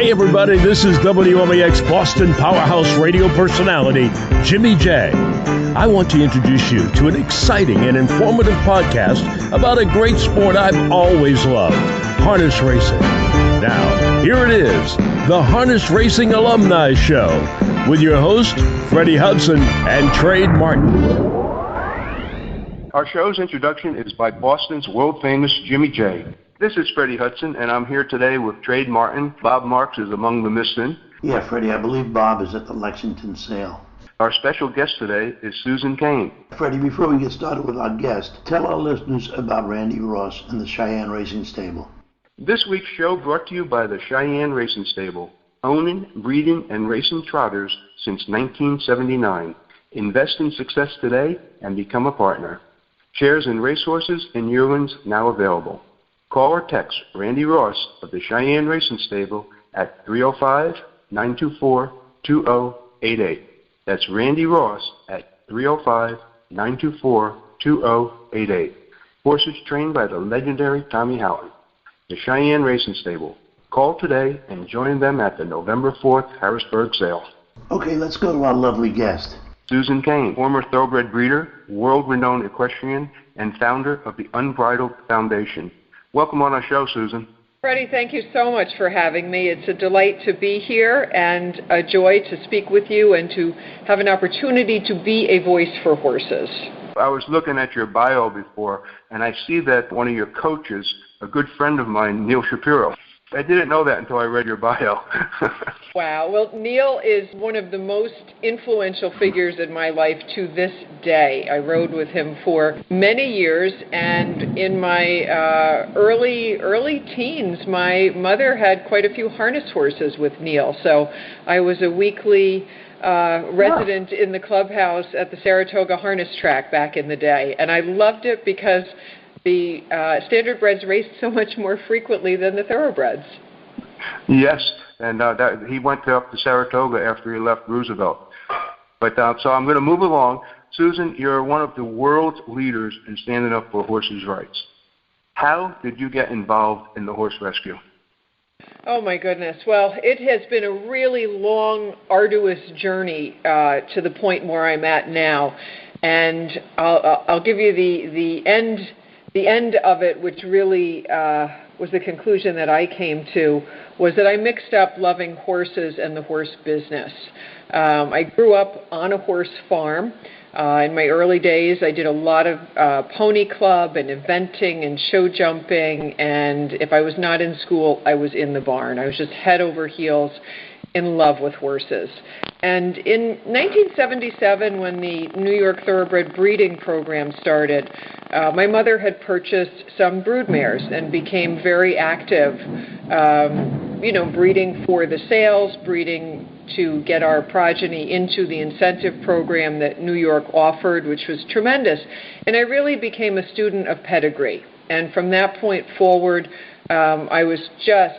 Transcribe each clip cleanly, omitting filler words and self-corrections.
Hey everybody, this is WMAX Boston Powerhouse radio personality, Jimmy J. I want to introduce you to an exciting and informative podcast about a great sport I've always loved, harness racing. Now, here it is, the Harness Racing Alumni Show, with your host, Freddie Hudson and Trade Martin. Our show's introduction is by Boston's world-famous Jimmy J. This is Freddie Hudson, and I'm here today with Trade Martin. Bob Marks is among the missing. Yeah, Freddie, I believe Bob is at the Lexington sale. Our special guest today is Susan Kayne. Freddie, before we get started with our guest, tell our listeners about Randy Ross and the Cheyenne Racing Stable. This week's show brought to you by the Cheyenne Racing Stable, owning, breeding, and racing trotters since 1979. Invest in success today and become a partner. Shares in racehorses and yearlings now available. Call or text Randy Ross of the Cheyenne Racing Stable at 305-924-2088. That's Randy Ross at 305-924-2088. Horses trained by the legendary Tommy Howard. The Cheyenne Racing Stable. Call today and join them at the November 4th Harrisburg sale. Okay, let's go to our lovely guest. Susan Kayne, former thoroughbred breeder, world-renowned equestrian, and founder of the Unbridled Foundation. Welcome on our show, Susan. Freddie, thank you so much for having me. It's a delight to be here and a joy to speak with you and to have an opportunity to be a voice for horses. I was looking at your bio before, and I see that one of your coaches, a good friend of mine, Neil Shapiro. I didn't know that until I read your bio. Wow. Well, Neil is one of the most influential figures in my life to this day. I rode with him for many years, and in my early teens, my mother had quite a few harness horses with Neil. So I was a weekly resident in the clubhouse at the Saratoga harness track back in the day, and I loved it because the standard-breds raced so much more frequently than the thoroughbreds. Yes, and he went up to Saratoga after he left Roosevelt. But so I'm going to move along. Susan, you're one of the world's leaders in standing up for horses' rights. How did you get involved in the horse rescue? Oh, my goodness. Well, it has been a really long, arduous journey to the point where I'm at now. And I'll give you the end of it, which really was the conclusion that I came to, was that I mixed up loving horses and the horse business. I grew up on a horse farm. In my early days, I did a lot of pony club and eventing and show jumping, and if I was not in school, I was in the barn. I was just head over heels in love with horses. And in 1977, when the New York Thoroughbred breeding program started, my mother had purchased some broodmares and became very active, breeding for the sales, breeding to get our progeny into the incentive program that New York offered, which was tremendous. And I really became a student of pedigree. And from that point forward, I was just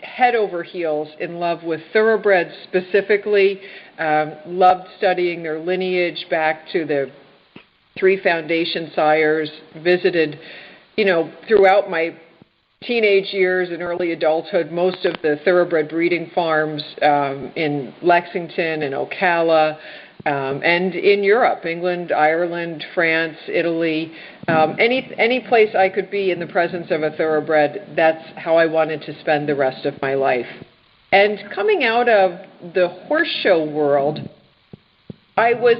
head over heels in love with thoroughbreds specifically, loved studying their lineage back to the 3 foundation sires, visited, throughout my teenage years and early adulthood, most of the thoroughbred breeding farms in Lexington and Ocala, and in Europe, England, Ireland, France, Italy, any place I could be in the presence of a thoroughbred, that's how I wanted to spend the rest of my life. And coming out of the horse show world, I was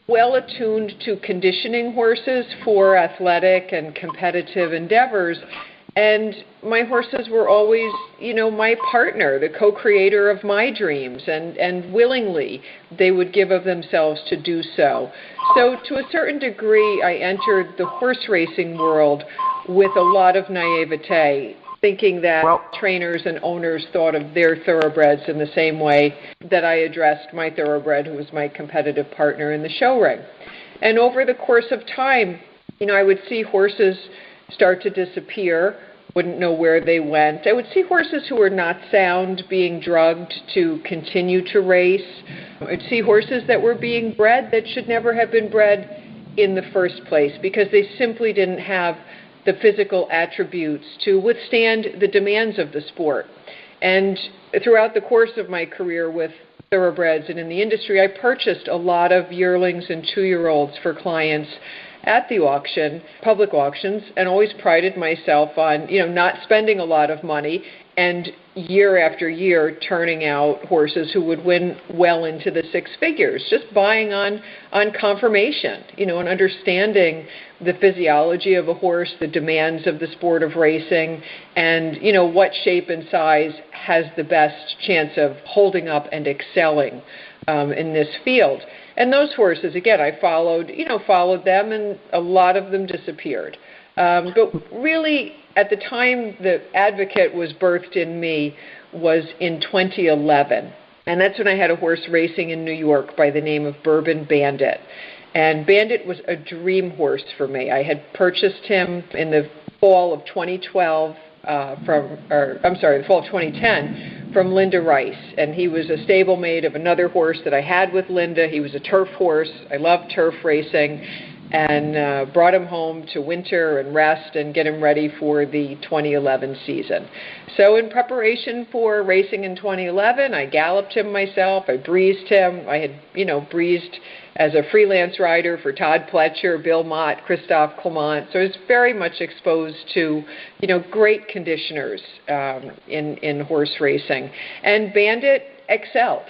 well attuned to conditioning horses for athletic and competitive endeavors. And my horses were always, my partner, the co-creator of my dreams, and willingly they would give of themselves to do so. So to a certain degree, I entered the horse racing world with a lot of naivete, thinking that trainers and owners thought of their thoroughbreds in the same way that I addressed my thoroughbred, who was my competitive partner in the show ring. And over the course of time, I would see horses start to disappear, wouldn't know where they went. I would see horses who were not sound being drugged to continue to race. I'd see horses that were being bred that should never have been bred in the first place because they simply didn't have the physical attributes to withstand the demands of the sport. And throughout the course of my career with thoroughbreds and in the industry, I purchased a lot of yearlings and 2-year-olds for clients at the auction, public auctions, and always prided myself on, not spending a lot of money and year after year turning out horses who would win well into the 6 figures, just buying on confirmation, and understanding the physiology of a horse, the demands of the sport of racing, and, what shape and size has the best chance of holding up and excelling in this field. And those horses, again, I followed them, and a lot of them disappeared. But really, at the time the advocate was birthed in me was in 2011. And that's when I had a horse racing in New York by the name of Bourbon Bandit. And Bandit was a dream horse for me. I had purchased him in the fall of 2012 the fall of 2010 from Linda Rice. And he was a stablemate of another horse that I had with Linda. He was a turf horse. I love turf racing. And brought him home to winter and rest and get him ready for the 2011 season. So in preparation for racing in 2011, I galloped him myself. I breezed him. I had, breezed as a freelance rider for Todd Pletcher, Bill Mott, Christophe Clement. So I was very much exposed to, great conditioners in horse racing. And Bandit excelled.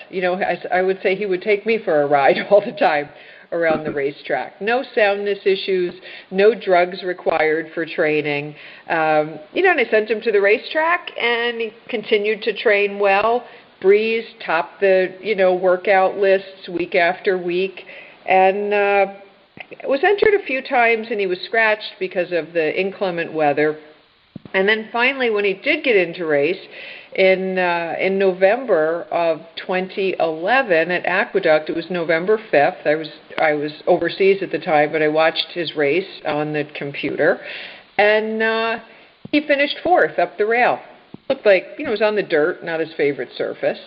I would say he would take me for a ride all the time around the racetrack. No soundness issues, no drugs required for training. And I sent him to the racetrack, and he continued to train well, breezed, topped the, workout lists week after week, and was entered a few times, and he was scratched because of the inclement weather. And then finally, when he did get into race, in November of 2011 at Aqueduct, it was November 5th. I was overseas at the time, but I watched his race on the computer, and he finished 4th up the rail. Looked like, it was on the dirt, not his favorite surface.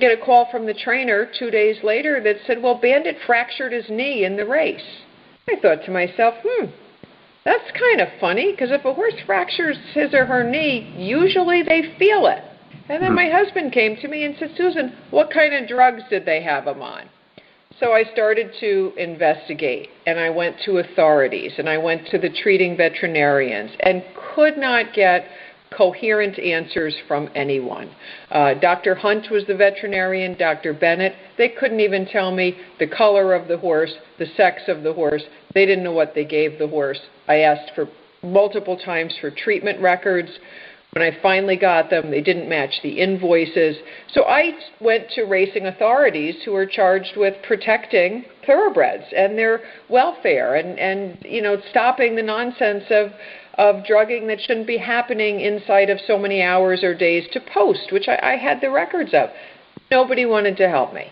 Get a call from the trainer 2 days later that said, well, Bandit fractured his knee in the race. I thought to myself, that's kind of funny, because if a horse fractures his or her knee, usually they feel it. And then my husband came to me and said, Susan, what kind of drugs did they have him on? So I started to investigate, and I went to authorities, and I went to the treating veterinarians, and could not get coherent answers from anyone. Dr. Hunt was the veterinarian, Dr. Bennett. They couldn't even tell me the color of the horse, the sex of the horse. They didn't know what they gave the horse. I asked for multiple times for treatment records. When I finally got them, they didn't match the invoices. So I went to racing authorities who are charged with protecting thoroughbreds and their welfare and stopping the nonsense of drugging that shouldn't be happening inside of so many hours or days to post, which I had the records of. Nobody wanted to help me.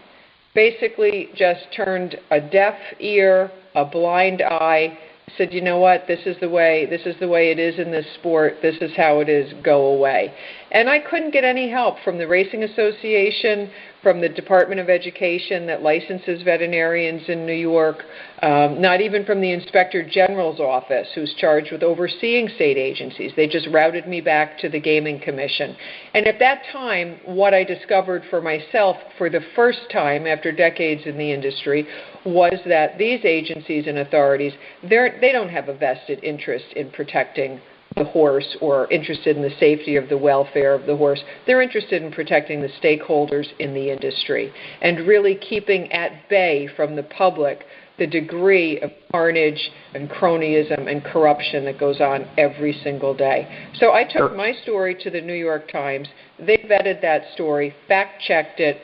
Basically just turned a deaf ear, a blind eye, said, you know what, this is the way it is in this sport, this is how it is, go away. And I couldn't get any help from the Racing Association, from the Department of Education that licenses veterinarians in New York, not even from the Inspector General's office, who's charged with overseeing state agencies. They just routed me back to the Gaming Commission. And at that time, what I discovered for myself for the first time after decades in the industry was that these agencies and authorities, they don't have a vested interest in protecting the horse or interested in the safety of the welfare of the horse. They're interested in protecting the stakeholders in the industry and really keeping at bay from the public the degree of carnage and cronyism and corruption that goes on every single day. So I took my story to the New York Times. They vetted that story, fact-checked it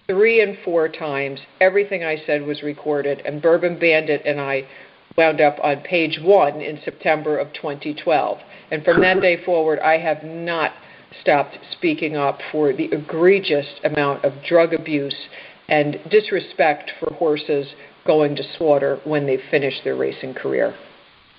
3 and 4 times. Everything I said was recorded, and Bourbon Bandit and I wound up on page 1 in September of 2012. And from that day forward, I have not stopped speaking up for the egregious amount of drug abuse and disrespect for horses going to slaughter when they finish their racing career.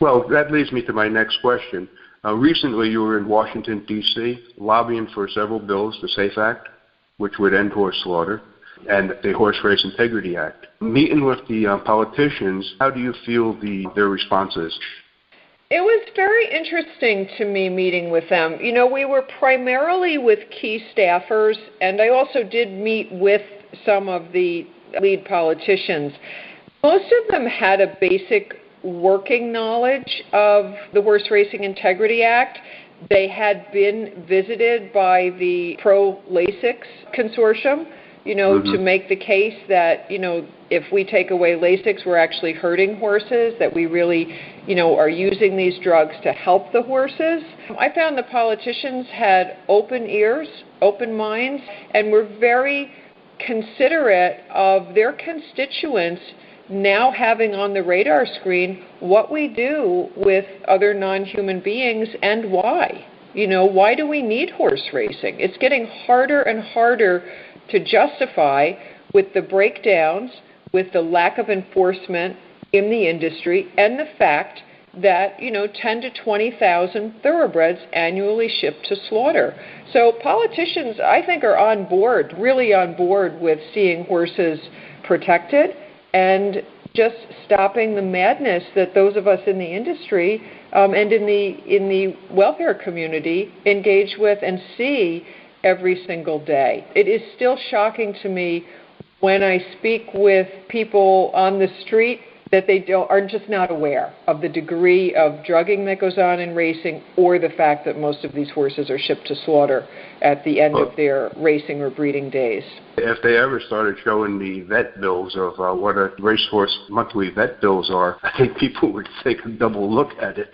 Well, that leads me to my next question. Recently, you were in Washington, D.C., lobbying for several bills, the SAFE Act, which would end horse slaughter, and the Horse Race Integrity Act. Meeting with the politicians, how do you feel their responses? It was very interesting to me meeting with them. You know, we were primarily with key staffers, and I also did meet with some of the lead politicians. Most of them had a basic working knowledge of the Horse Racing Integrity Act. They had been visited by the pro-LASIX consortium, to make the case that, if we take away LASIX, we're actually hurting horses, that we really, are using these drugs to help the horses. I found the politicians had open ears, open minds, and were very considerate of their constituents now having on the radar screen what we do with other non-human beings and why. Why do we need horse racing? It's getting harder and harder to justify with the breakdowns, with the lack of enforcement in the industry, and the fact that, 10 to 20,000 thoroughbreds annually shipped to slaughter. So politicians, I think, are on board, really on board with seeing horses protected and just stopping the madness that those of us in the industry and in the welfare community engage with and see every single day. It is still shocking to me when I speak with people on the street that they are just not aware of the degree of drugging that goes on in racing, or the fact that most of these horses are shipped to slaughter at the end of their racing or breeding days. If they ever started showing the vet bills of what a racehorse monthly vet bills are, I think people would take a double look at it.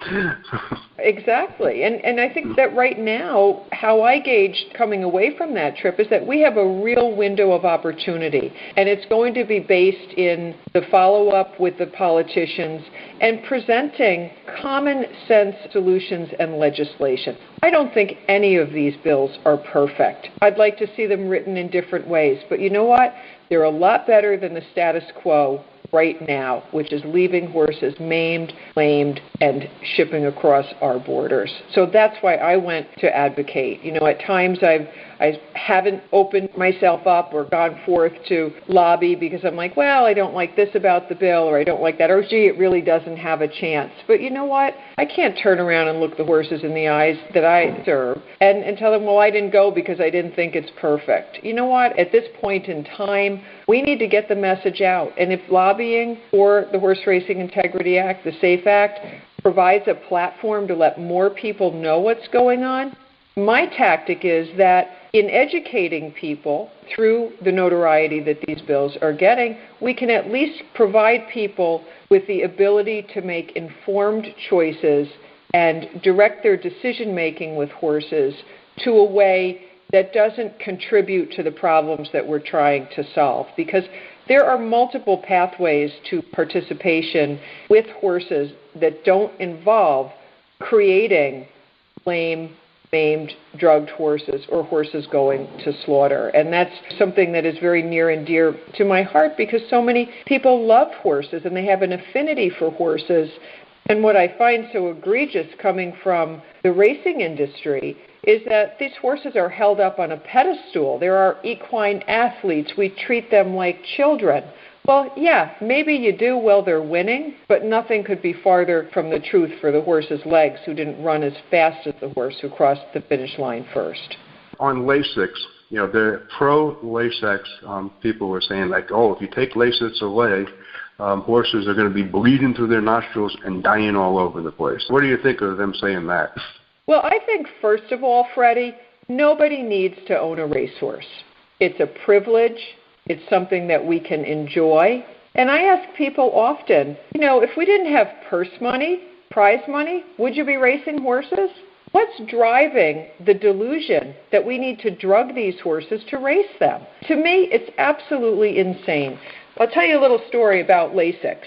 Exactly. And I think that right now, how I gauged coming away from that trip is that we have a real window of opportunity. And it's going to be based in the follow-up with the politicians and presenting common sense solutions and legislation. I don't think any of these bills are perfect. I'd like to see them written in different ways. But you know what? They're a lot better than the status quo right now, which is leaving horses maimed, lamed, and shipping across our borders. So that's why I went to advocate. At times I haven't opened myself up or gone forth to lobby because I'm like, well, I don't like this about the bill, or I don't like that, or gee, it really doesn't have a chance. But you know what? I can't turn around and look the horses in the eyes that I serve and tell them, well, I didn't go because I didn't think it's perfect. You know what? At this point in time, we need to get the message out. And if lobbying for the Horse Racing Integrity Act, the SAFE Act, provides a platform to let more people know what's going on, my tactic is that in educating people through the notoriety that these bills are getting, we can at least provide people with the ability to make informed choices and direct their decision-making with horses to a way that doesn't contribute to the problems that we're trying to solve. Because there are multiple pathways to participation with horses that don't involve creating lame, maimed, drugged horses or horses going to slaughter. And that's something that is very near and dear to my heart because so many people love horses and they have an affinity for horses. And what I find so egregious coming from the racing industry is that these horses are held up on a pedestal. There are equine athletes. We treat them like children. Well, yeah, maybe you do while they're winning, but nothing could be farther from the truth for the horse's legs who didn't run as fast as the horse who crossed the finish line first. On LASIX, the pro-LASIX people were saying like, oh, if you take LASIX away, horses are going to be bleeding through their nostrils and dying all over the place. What do you think of them saying that? Well, I think, first of all, Freddie, nobody needs to own a racehorse. It's a privilege. It's something that we can enjoy. And I ask people often, if we didn't have purse money, prize money, would you be racing horses? What's driving the delusion that we need to drug these horses to race them? To me, it's absolutely insane. I'll tell you a little story about LASIX.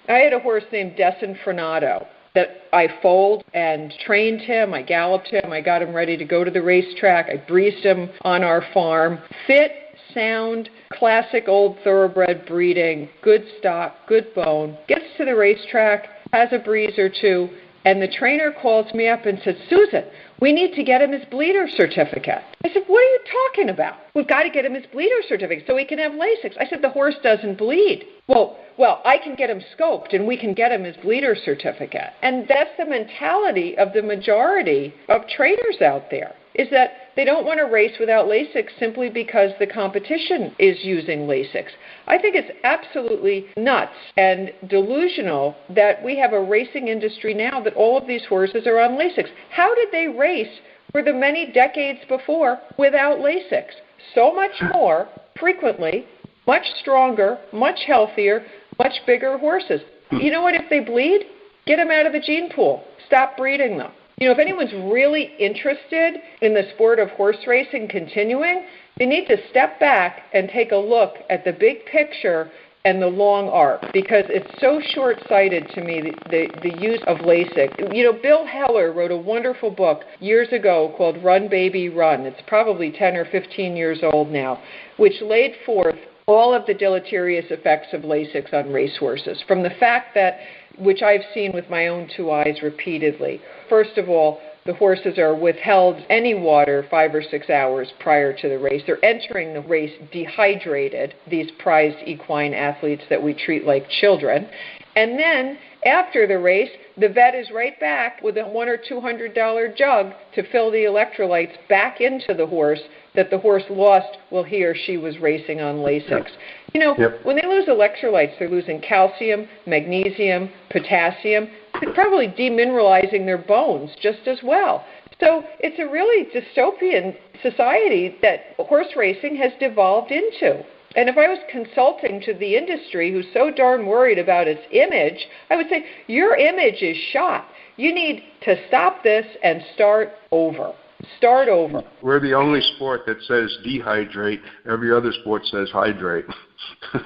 I had a horse named Desenfrenado that I foaled and trained him. I galloped him. I got him ready to go to the racetrack. I breezed him on our farm. Fit, sound, classic old thoroughbred breeding, good stock, good bone. Gets to the racetrack, has a breeze or two, and the trainer calls me up and said, Susan, We need to get him his bleeder certificate. I said, what are you talking about? We've got to get him his bleeder certificate so he can have Lasix. I said, the horse doesn't bleed. Well, I can get him scoped and we can get him his bleeder certificate. And that's the mentality of the majority of trainers out there, is that they don't want to race without Lasix simply because the competition is using Lasix. I think it's absolutely nuts and delusional that we have a racing industry now that all of these horses are on Lasix. How did they race for the many decades before without Lasix? So much more frequently, much stronger, much healthier, much bigger horses. You know what? If they bleed, get them out of the gene pool. Stop breeding them. If anyone's really interested in the sport of horse racing continuing, they need to step back and take a look at the big picture and the long arc, because it's so short-sighted to me, the use of Lasix. Bill Heller wrote a wonderful book years ago called Run, Baby, Run. It's probably 10 or 15 years old now, which laid forth all of the deleterious effects of Lasix on racehorses, from the fact that, which I've seen with my own two eyes repeatedly. First of all, the horses are withheld any water 5 or 6 hours prior to the race. They're entering the race dehydrated, these prized equine athletes that we treat like children. And then after the race, the vet is right back with a $100 or $200 jug to fill the electrolytes back into the horse that the horse lost while he or she was racing on Lasix. When they lose electrolytes, they're losing calcium, magnesium, potassium. They're probably demineralizing their bones just as well. So it's a really dystopian society that horse racing has devolved into. And if I was consulting to the industry who's so darn worried about its image, I would say, your image is shot. You need to stop this and start over. Start over. We're the only sport that says dehydrate. Every other sport says hydrate.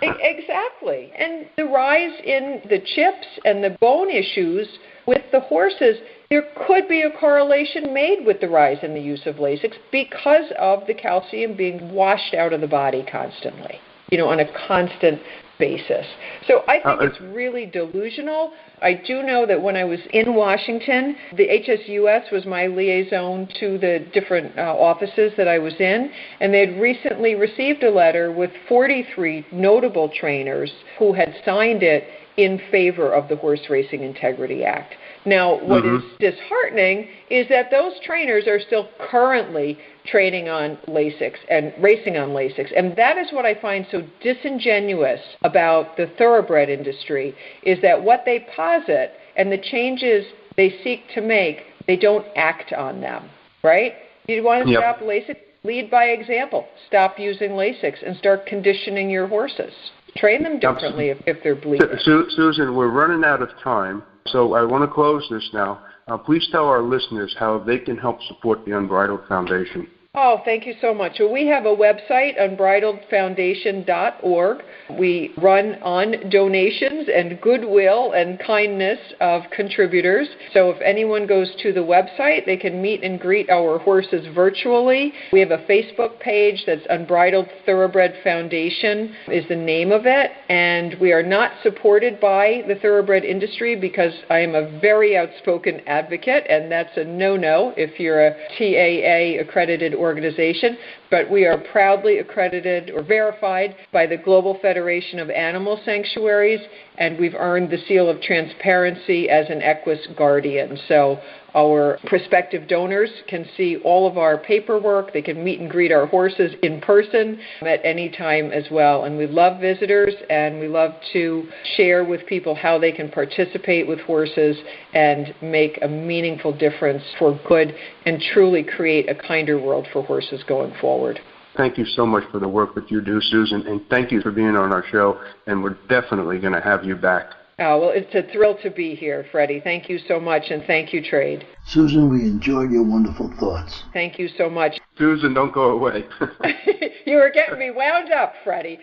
Exactly. And the rise in the chips and the bone issues with the horses, there could be a correlation made with the rise in the use of Lasix because of the calcium being washed out of the body constantly, on a constant basis. So I think it's really delusional. I do know that when I was in Washington, the HSUS was my liaison to the different offices that I was in, and they had recently received a letter with 43 notable trainers who had signed it in favor of the Horse Racing Integrity Act. Now, what is disheartening is that those trainers are still currently training on Lasix and racing on Lasix. And that is what I find so disingenuous about the thoroughbred industry, is that what they posit and the changes they seek to make, they don't act on them, right? You want to stop Lasix? Lead by example. Stop using Lasix and start conditioning your horses. Train them differently if they're bleeding. Susan, we're running out of time, so I want to close this now. Please tell our listeners how they can help support the Unbridled Foundation. Oh, thank you so much. Well, we have a website, unbridledfoundation.org. We run on donations and goodwill and kindness of contributors. So if anyone goes to the website, they can meet and greet our horses virtually. We have a Facebook page that's Unbridled Thoroughbred Foundation is the name of it. And we are not supported by the thoroughbred industry because I am a very outspoken advocate, and that's a no-no if you're a TAA accredited organization, but we are proudly accredited or verified by the Global Federation of Animal Sanctuaries, and we've earned the seal of transparency as an Equus Guardian. So our prospective donors can see all of our paperwork. They can meet and greet our horses in person at any time as well. And we love visitors, and we love to share with people how they can participate with horses and make a meaningful difference for good and truly create a kinder world for horses going forward. Thank you so much for the work that you do, Susan, and thank you for being on our show, and we're definitely going to have you back. Oh, well, it's a thrill to be here, Freddie. Thank you so much, and thank you, Trade. Susan, we enjoyed your wonderful thoughts. Thank you so much. Susan, don't go away. You were getting me wound up, Freddie.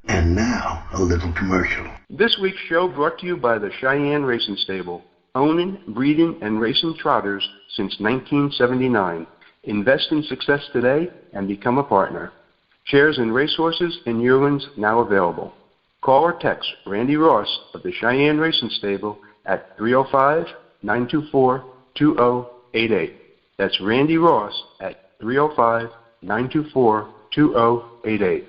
And now, a little commercial. This week's show brought to you by the Cheyenne Racing Stable, owning, breeding, and racing trotters since 1979. Invest in success today and become a partner. Shares in racehorses and yearlings now available. Call or text Randy Ross of the Cheyenne Racing Stable at 305-924-2333. 305-924-2088. That's Randy Ross at 305-924-2088.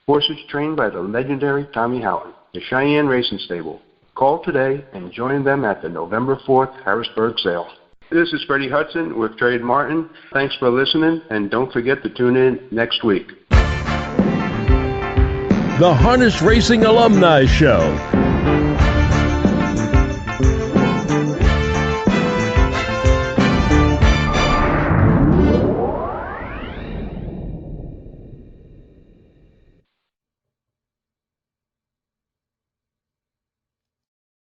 Horses trained by the legendary Tommy Houghton, the Cheyenne Racing Stable. Call today and join them at the November 4th Harrisburg sale. This is Freddie Hudson with Trade Martin. Thanks for listening, and don't forget to tune in next week. The Harness Racing Alumni Show